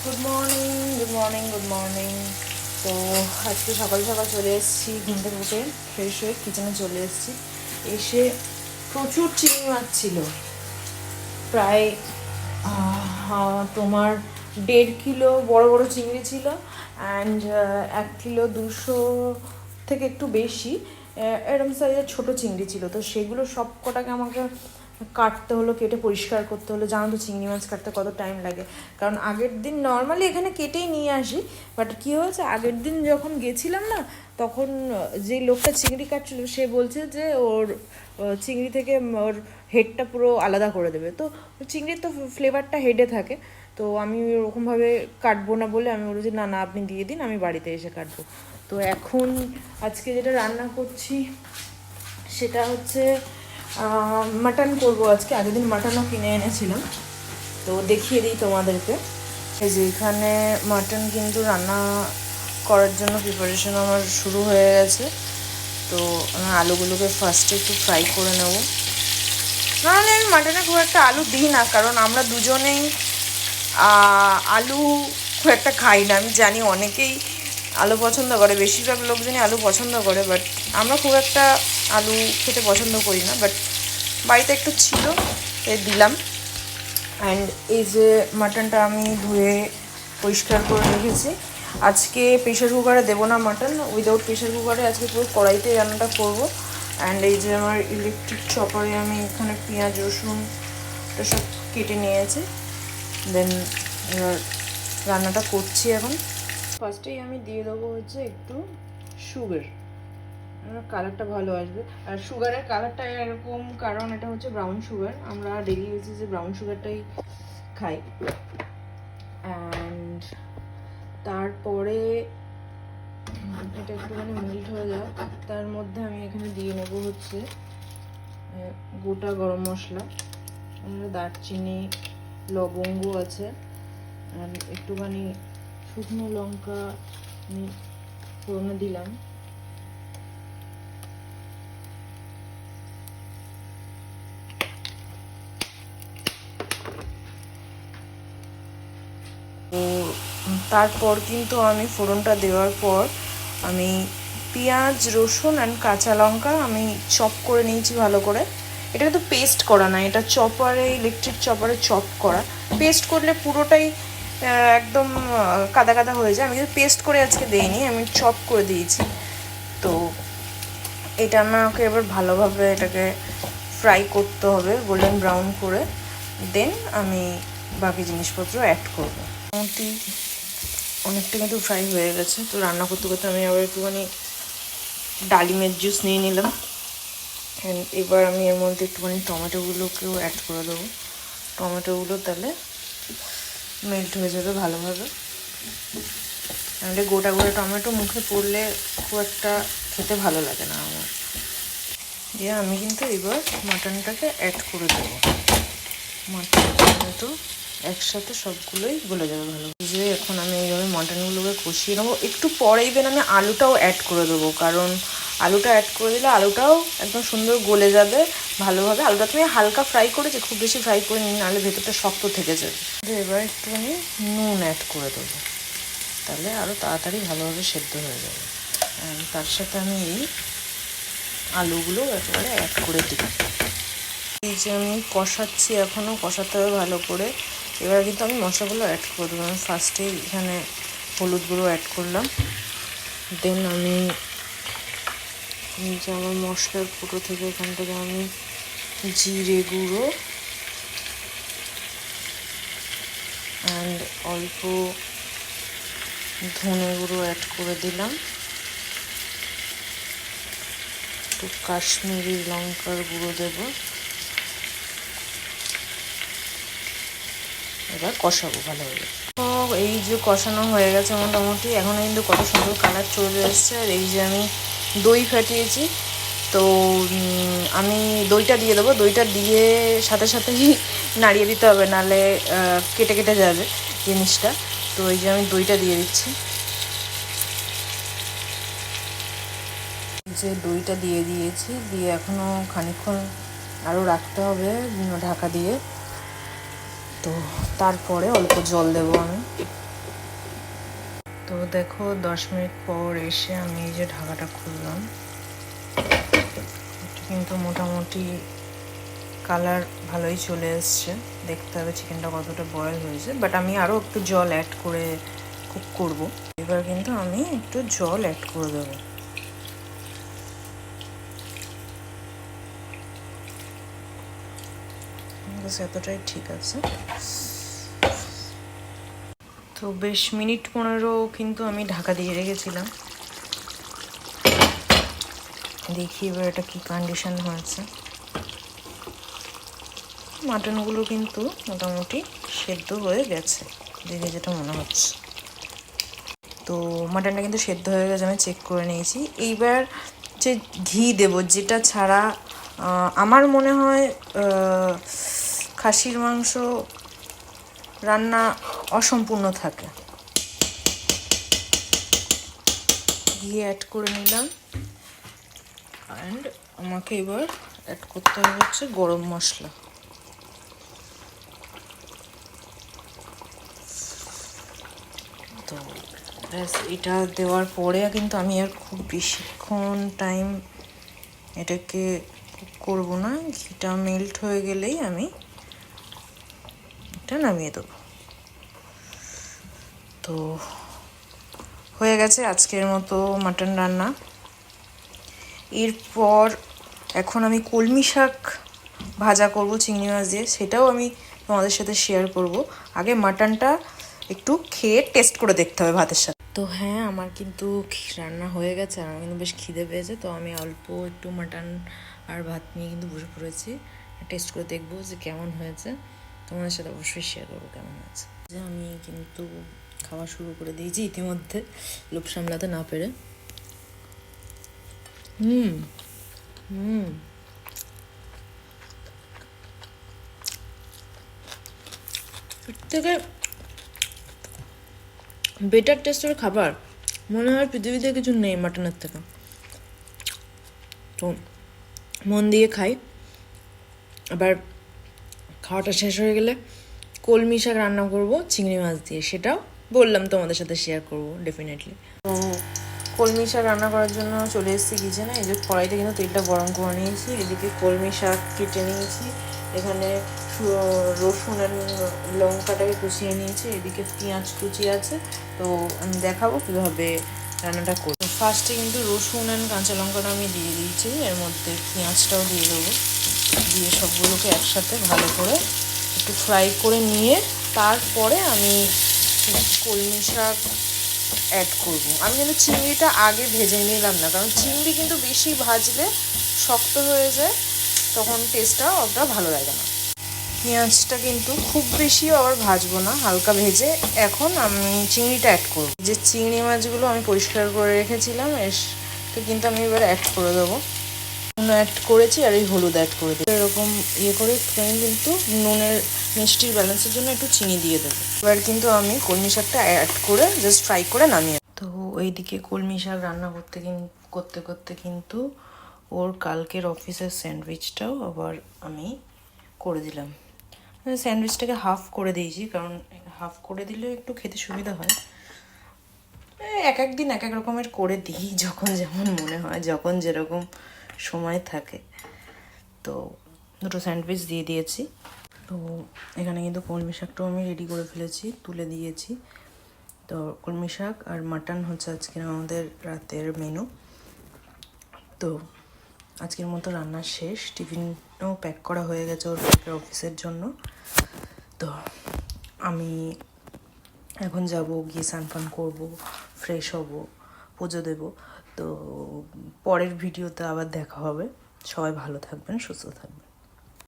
Good morning good morning good morning. তো আজকে সকাল সকাল চলে এসেছি, ঘুম থেকে উঠে ফ্রেশ হয়ে কিচেনে চলে এসেছি। এসে প্রচুর চিংড়ি মাছ ছিল, প্রায় তোমার 1.5 কিলো বড় বড় চিংড়ি ছিল, অ্যান্ড 1 কিলো 200 থেকে একটু বেশি এরকম সাইজের ছোটো চিংড়ি ছিল। তো সেগুলো সব কটাকে আমাকে কাটতে হলো, কেটে পরিষ্কার করতে হলো। জানো তো চিংড়ি মাছ কাটতে কত টাইম লাগে, কারণ আগের দিন নর্মালি এখানে কেটেই নিয়ে আসি, বাট কী হয়েছে আগের দিন যখন গেছিলাম না, তখন যে লোকটা চিংড়ি কাটছিল সে বলছে যে ওর চিংড়ি থেকে ওর হেডটা পুরো আলাদা করে দেবে। তো চিংড়ির তো ফ্লেভারটা হেডে থাকে, তো আমি ওরকমভাবে কাটবো না বলে আমি বলি যে না না আপনি দিয়ে দিন, আমি বাড়িতে এসে কাটবো। তো এখন আজকে যেটা রান্না করছি সেটা হচ্ছে মাটন করবো আজকে। আগের দিন মাটনও কিনে এনেছিলাম, তো দেখিয়ে দিই তোমাদেরকে। এই যে এখানে মাটন কিন্তু রান্না করার জন্য প্রিপারেশন আমার শুরু হয়ে গেছে। তো আমি আলুগুলোকে ফার্স্টে একটু ফ্রাই করে নেব। নাহলে আমি মাটনে খুব একটা আলু দিই না, কারণ আমরা দুজনেই আলু খুব একটা খাই না। আমি জানি অনেকেই আলু পছন্দ করে, বেশিরভাগ লোকজনই আলু পছন্দ করে, বাট আমরা খুব একটা আলু খেতে পছন্দ করি না। বাট বাড়িতে একটু ছিল তাই দিলাম। অ্যান্ড এই যে মাটনটা আমি ধুয়ে পরিষ্কার করে রেখেছি। আজকে প্রেশার কুকারে দেবো না মাটন, উইদাউট প্রেশার কুকারে আজকে পুরো কড়াইতে রান্নাটা করবো। অ্যান্ড এই যে আমার ইলেকট্রিক চপারে আমি এখানে পেঁয়াজ রসুনটা সব কেটে নিয়েছি। দেন এবার রান্নাটা করছি এখন। ফার্স্টেই আমি দিয়ে দেবো হচ্ছে একটু সুগার, কালারটা ভালো আসবে। আর সুগারের কালারটা এরকম কারণ এটা হচ্ছে ব্রাউন সুগার, আমরা ডেলি বেসিসে ব্রাউন সুগারটাই খাই। অ্যান্ড তারপরে এটা একটুখানি মেল্ট হয়ে যাক, তার মধ্যে আমি এখানে দিয়ে নেবো হচ্ছে গোটা গরম মশলা, দারচিনি, লবঙ্গ আছে, আর একটুখানি শুকনো লঙ্কা আমি ফোড়নে দিলাম। তো তারপর কিন্তু আমি ফোড়নটা দেওয়ার পর আমি পেঁয়াজ রসুন অ্যান্ড কাঁচা লঙ্কা আমি চপ করে নিয়েছি ভালো করে। এটা কিন্তু পেস্ট করা না, এটা চপারে, ইলেকট্রিক চপারে চপ করা। পেস্ট করলে পুরোটাই একদম কাদা কাদা হয়ে যায়। আমি কিন্তু পেস্ট করে আজকে দিইনি, আমি চপ করে দিয়েছি। তো এটা আমাকে এবার ভালোভাবে এটাকে ফ্রাই করতে হবে গোল্ডেন ব্রাউন করে, দেন আমি বাকি জিনিসপত্র অ্যাড করবো। মোটামুটি অনেকটা কিন্তু ফ্রাই হয়ে গেছে। তো রান্না করতে করতে আমি আবার একটুখানি ডালিমের জুস নিয়ে নিলাম। অ্যান্ড এবার আমি এর মধ্যে একটুখানি টমেটোগুলোকেও অ্যাড করে দেবো। টমেটোগুলো তাহলে মেল্ট হয়ে যাবে ভালোভাবে। নাহলে গোটা গোটা টমেটো মুখে পড়লে খুব একটা খেতে ভালো লাগে না আমার। দিয়ে আমি কিন্তু এবার মাটনটাকে অ্যাড করে দেবো। মাটন টমেটো একসাথে সবগুলোই গলে যাবে ভালো। যে এখন আমি এইভাবে মাটনগুলোকে কষিয়ে নেবো। একটু পরে ইভেন আমি আলুটাও অ্যাড করে দেবো, কারণ আলুটা অ্যাড করে দিলে আলুটাও একদম সুন্দর গলে যাবে ভালোভাবে। আলুটা তুমি হালকা ফ্রাই করেছি, খুব বেশি ফ্রাই করে নিই, নাহলে ভেতরটা শক্ত থেকে যাবে। এবার একটুখানি নুন অ্যাড করে দেবো, তাহলে আরও তাড়াতাড়ি ভালোভাবে সেদ্ধ হয়ে যাবে। তার সাথে আমি এই আলুগুলো একেবারে অ্যাড করে দিই। এই যে আমি কষাচ্ছি, এখনও কষাতে হবে ভালো করে। এবার কিন্তু আমি মশলাগুলো অ্যাড করে দেবো। আমি ফার্স্টেই এখানে হলুদ গুঁড়ো অ্যাড করলাম, দেন আমি যে আমার মশলার ফুটো থেকে এখান থেকে আমি জিরে গুঁড়ো অ্যান্ড অল্প ধনে গুঁড়ো অ্যাড করে দিলাম, একটু কাশ্মীরি লঙ্কার গুঁড়ো দেবো। এবার কষাবো ভালোভাবে। তো এই যে কষানো হয়ে গেছে মোটামুটি, এখন কিন্তু কত সুন্দর কালার চলে এসছে। আর এই যে আমি দই ফাটিয়েছি, তো আমি দইটা দিয়ে দেবো। দইটা দিয়ে সাথে সাথেই নাড়িয়ে দিতে হবে, নাহলে কেটে কেটে যাবে জিনিসটা। তো এই যে আমি দইটা দিয়ে দিচ্ছি। যে দইটা দিয়ে দিয়েছি, দিয়ে এখনও খানিকক্ষণ আরও রাখতে হবে ঢাকা দিয়ে। তো তারপরে অল্প জল দেবো আমি। তো দেখো 10 মিনিট পর এসে আমি এই যে ঢাকাটা খুললাম, এটা কিন্তু মোটামুটি কালার ভালোই চলে এসছে। দেখতে হবে চিকেনটা কতটা বয়েল হয়েছে, বাট আমি আরও একটু জল অ্যাড করে কুক করব। এবার কিন্তু আমি একটু জল অ্যাড করে দেবো। এতটাই ঠিক আছে। তো বেশ মিনিট 15 কিন্তু আমি ঢাকা দিয়ে রেখেছিলাম। দেখি এবার এটা কি কন্ডিশন হয়েছে। মাটনগুলো কিন্তু মোটামুটি সেদ্ধ হয়ে গেছে দেখে যেটা মনে হচ্ছে। তো মাটনটা কিন্তু সেদ্ধ হয়ে গেছে, আমি চেক করে নিয়েছি। এইবার যে ঘি দেব, যেটা ছাড়া আমার মনে হয় খাসির মাংস রান্না অসম্পূর্ণ থাকে। ঘি অ্যাড করে নিলাম। অ্যান্ড আমাকে এবার অ্যাড করতে হবে হচ্ছে গরম মশলা। তো ব্যাস, এটা দেওয়ার পরে কিন্তু আমি আর খুব বেশিক্ষণ টাইম এটাকে কুক করবো না। ঘিটা মেল্ট হয়ে গেলেই আমি এটা নামিয়ে দেবো। তো হয়ে গেছে আজকের মতো মাটন রান্না। এরপর এখন আমি কলমি শাক ভাজা করব চিংড়ি মাছ দিয়ে, সেটাও আমি তোমাদের সাথে শেয়ার করব। আগে মাটনটা একটু খেয়ে টেস্ট করে দেখতে হবে ভাতের সাথে। তো হ্যাঁ, আমার কিন্তু রান্না হয়ে গেছে, আমার কিন্তু বেশ খিদে পেয়েছে। তো আমি অল্প একটু মাটন আর ভাত নিয়ে কিন্তু বসে পড়েছি। টেস্ট করে দেখবো যে কেমন হয়েছে, তোমাদের সাথে অবশ্যই শেয়ার করবো কেমন হয়েছে। যে আমি কিন্তু খাওয়া শুরু করে দিয়েছি ইতিমধ্যে, লোভ সামলাতে না পেরে। এর থেকে বেটার টেস্টের খাবার মনে হয় পৃথিবীতে কিছু নেই মাটনের থেকে। তো মন দিয়ে খাই। আবার খাওয়াটা শেষ হয়ে গেলে কলমি শাক রান্না করবো চিংড়ি মাছ দিয়ে, সেটাও বললাম তোমাদের সাথে শেয়ার করবো ডেফিনেটলি। তো কলমি শাক রান্না করার জন্য চলে এসেছি কিচেনে। এই যে কড়াইতে কিন্তু তেলটা গরম করে নিয়েছি। এদিকে কলমি শাক কেটে নিয়েছি, এখানে রসুন আর লঙ্কাটাকে কুচিয়ে নিয়েছি, এদিকে পেঁয়াজ কুচি আছে। তো আমি দেখাবো কীভাবে রান্নাটা করি। ফার্স্টে কিন্তু রসুন আর কাঁচা লঙ্কাটা আমি দিয়ে দিয়েছি, এর মধ্যে পেঁয়াজটাও দিয়ে দেবো। দিয়ে সবগুলোকে একসাথে ভালো করে একটু ফ্রাই করে নিয়ে তারপরে আমি কলমি শাক অ্যাড করব। আমি কিন্তু চিংড়িটা আগে ভেজে নিলাম না, কারণ চিংড়ি কিন্তু বেশি ভাজলে শক্ত হয়ে যায়, তখন টেস্টটা অতটা ভালো লাগে না। পেঁয়াজটা কিন্তু খুব বেশিও আবার ভাজবো না, হালকা ভেজে এখন আমি চিংড়িটা অ্যাড করব। যে চিংড়ি মাছগুলো আমি পরিষ্কার করে রেখেছিলাম তো কিন্তু আমি এবার অ্যাড করে দেবো। নুন অ্যাড করেছি আর এই হলুদ অ্যাড করে দিই। এরকম করে আমি কিন্তু নুনের মিষ্টির ব্যালেন্সের জন্য একটু চিনি দিয়ে দেবো। এবার কিন্তু আমি কলমি শাকটা অ্যাড করে জাস্ট ফ্রাই করে নামিয়ে। তো ওইদিকে কলমি শাক রান্না করতে করতে কিন্তু ওর কালকের অফিসের স্যান্ডউইচটাও আবার আমি করে দিলাম। স্যান্ডউইচটাকে হাফ করে দিয়েছি, কারণ হাফ করে দিলে একটু খেতে সুবিধা হয়। এক এক দিন এক এক রকমের করে দিই, যখন যেমন মনে হয়, যখন যেরকম সময় থাকে। তো দুটো স্যান্ডউইচ দিয়ে দিয়েছি। তো এখানে কিন্তু কলমি শাকটাও আমি রেডি করে ফেলেছি, তুলে দিয়েছি। তো কলমি শাক আর মাটন হচ্ছে আজকের আমাদের রাতের মেনু। তো আজকের মতো রান্না শেষ। টিফিনও প্যাক করা হয়ে গেছে ওর অফিসের জন্য। তো আমি এখন যাব, গিয়ে স্নান করবো, ফ্রেশ হব, পুজো দেব। তো পরের ভিডিওতে আবার দেখা হবে। সবাই ভালো থাকবেন, সুস্থ থাকবেন।